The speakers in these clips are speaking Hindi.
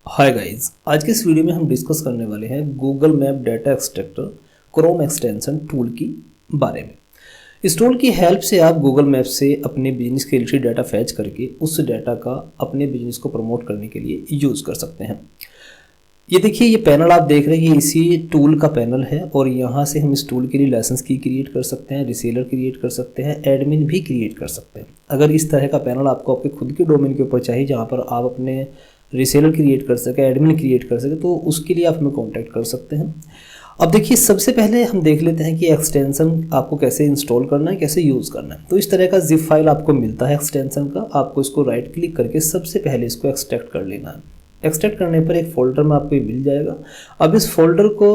हाय गाइस, आज के इस वीडियो में हम डिस्कस करने वाले हैं Google map data extractor Chrome extension tool की बारे में। इस टूल की हेल्प से आप गूगल मैप से अपने बिजनेस के रिलेटेड डाटा फैच करके उस डाटा का अपने बिजनेस को प्रमोट करने के लिए यूज़ कर सकते हैं। ये देखिए, ये पैनल आप देख रहे हैं, ये इसी टूल का पैनल है और यहाँ से हम इस टूल के लिए लाइसेंस की क्रिएट कर सकते हैं, रिसेलर क्रिएट कर सकते हैं, एडमिन भी क्रिएट कर सकते हैं। अगर इस तरह का पैनल आपको आपके खुद के डोमेन के ऊपर चाहिए जहाँ पर आप अपने रिसेलर क्रिएट कर सके, एडमिन क्रिएट कर सके, तो उसके लिए आप हमें कॉन्टैक्ट कर सकते हैं। अब देखिए, सबसे पहले हम देख लेते हैं कि एक्सटेंशन आपको कैसे इंस्टॉल करना है, कैसे यूज़ करना है। तो इस तरह का जिप फाइल आपको मिलता है एक्सटेंशन का। आपको इसको राइट क्लिक करके सबसे पहले इसको एक्सट्रैक्ट कर लेना है। एक्सट्रैक्ट करने पर एक फ़ोल्डर में आपको ये मिल जाएगा। अब इस फोल्डर को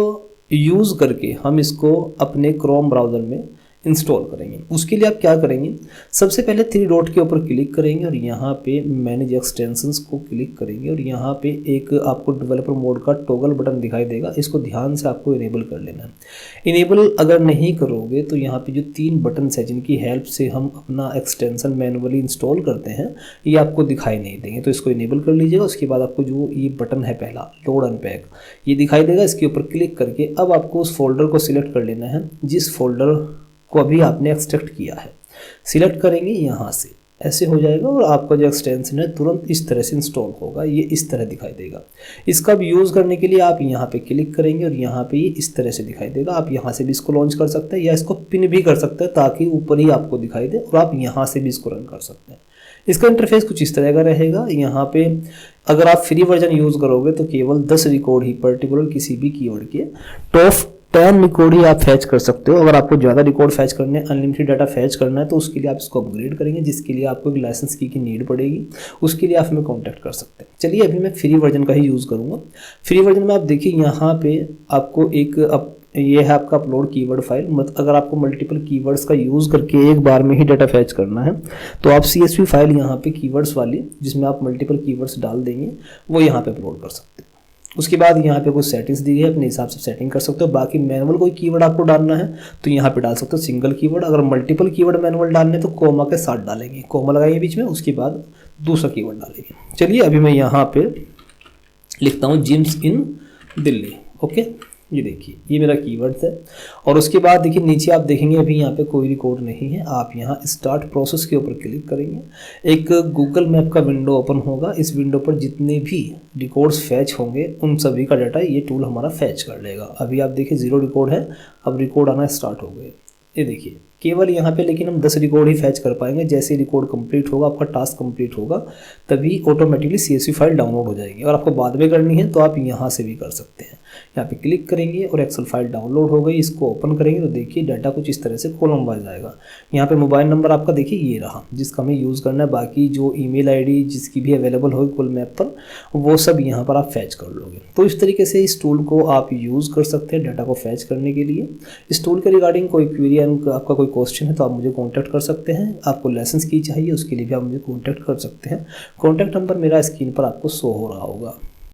यूज़ करके हम इसको अपने क्रोम ब्राउज़र में इंस्टॉल करेंगे। उसके लिए आप क्या करेंगे, सबसे पहले 3 डॉट के ऊपर क्लिक करेंगे और यहाँ पे मैनेज एक्सटेंशंस को क्लिक करेंगे और यहाँ पे एक आपको डेवलपर मोड का टॉगल बटन दिखाई देगा। इसको ध्यान से आपको इनेबल कर लेना है। इनेबल अगर नहीं करोगे तो यहाँ पे जो 3 बटन है जिनकी हेल्प से हम अपना एक्सटेंशन मैनुअली इंस्टॉल करते हैं, ये आपको दिखाई नहीं देंगे। तो इसको इनेबल कर लीजिएगा। उसके बाद आपको जो ये बटन है पहला, लोड अनपैक, ये दिखाई देगा। इसके ऊपर क्लिक करके अब आपको उस फोल्डर को सिलेक्ट कर लेना है जिस फोल्डर को अभी आपने एक्सट्रैक्ट किया है। सिलेक्ट करेंगे, यहाँ से ऐसे हो जाएगा और आपका जो एक्सटेंशन है तुरंत इस तरह से इंस्टॉल होगा। ये इस तरह दिखाई देगा। इसका अब यूज़ करने के लिए आप यहाँ पे क्लिक करेंगे और यहाँ पे ये इस तरह से दिखाई देगा। आप यहाँ से भी इसको लॉन्च कर सकते हैं या इसको पिन भी कर सकते हैं ताकि ऊपर ही आपको दिखाई दे, और आप यहाँ से भी इसको रन कर सकते हैं। इसका इंटरफेस कुछ इस तरह का रहेगा। यहाँ पे अगर आप फ्री वर्जन यूज़ करोगे तो केवल 10 रिकॉर्ड ही पर्टिकुलर किसी भी कीवर्ड के टॉप 10 रिकॉर्ड ही आप फैच कर सकते हो। अगर आपको ज़्यादा रिकॉर्ड फैच करने, अनलिमिटेड डाटा फैच करना है, तो उसके लिए आप इसको अपग्रेड करेंगे, जिसके लिए आपको एक लाइसेंस की नीड पड़ेगी। उसके लिए आप हमें कॉन्टैक्ट कर सकते हैं। चलिए, अभी मैं फ्री वर्जन का ही यूज़ करूँगा। फ्री वर्जन में आप देखिए, यहाँ पे आपको ये है आपका अपलोड कीवर्ड फाइल। अगर आपको मल्टीपल कीवर्ड्स का यूज़ करके एक बार में ही डाटा फैच करना है तो आप CSV फाइल यहाँ पे कीवर्ड्स वाली, जिसमें आप मल्टीपल कीवर्ड्स डाल देंगे, वो यहाँ पे अपलोड कर सकते हैं। उसके बाद यहाँ पे कुछ सेटिंग्स दी है, अपने हिसाब से सेटिंग कर सकते हो। बाकी मैनुअल कोई कीवर्ड आपको डालना है तो यहाँ पे डाल सकते हो सिंगल कीवर्ड। अगर मल्टीपल कीवर्ड मैनुअल डालने तो कोमा के साथ डालेंगे, कोमा लगाएंगे बीच में, उसके बाद दूसरा कीवर्ड डालेंगे। चलिए, अभी मैं यहाँ पे लिखता हूँ जिम्स इन दिल्ली। ओके, ये देखिए, ये मेरा कीवर्ड है। और उसके बाद देखिए नीचे आप देखेंगे अभी यहाँ पे कोई रिकॉर्ड नहीं है। आप यहाँ स्टार्ट प्रोसेस के ऊपर क्लिक करेंगे, एक गूगल मैप का विंडो ओपन होगा। इस विंडो पर जितने भी रिकॉर्ड्स फैच होंगे उन सभी का डाटा ये टूल हमारा फैच कर लेगा। अभी आप देखिए 0 रिकॉर्ड है, अब रिकॉर्ड आना स्टार्ट हो गए। ये देखिए, केवल यहाँ पे लेकिन हम 10 रिकॉर्ड ही फैच कर पाएंगे। जैसे रिकॉर्ड कंप्लीट होगा, आपका टास्क कंप्लीट होगा, तभी ऑटोमेटिकली CSV फाइल डाउनलोड हो जाएगी। और आपको बाद में करनी है तो आप यहाँ से भी कर सकते हैं। यहाँ पे क्लिक करेंगे और एक्सेल फाइल डाउनलोड हो गई। इसको ओपन करेंगे तो देखिए डाटा कुछ इस तरह से कॉलम वाइज आएगा। यहाँ पे मोबाइल नंबर आपका देखिए ये रहा, जिसका हमें यूज़ करना है। बाकी जो ईमेल आईडी जिसकी भी अवेलेबल होगी गूगल मैप पर, वो सब यहाँ पर आप फैच कर लोगे। तो इस तरीके से इस टूल को आप यूज़ कर सकते हैं डाटा को फैच करने के लिए। इस टूल के रिगार्डिंग कोई क्वेरी, आपका कोई क्वेश्चन है तो आप मुझे कॉन्टैक्ट कर सकते हैं। आपको लाइसेंस की चाहिए, उसके लिए भी आप मुझे कॉन्टैक्ट कर सकते हैं। कॉन्टैक्ट नंबर मेरा स्क्रीन पर आपको शो हो रहा होगा।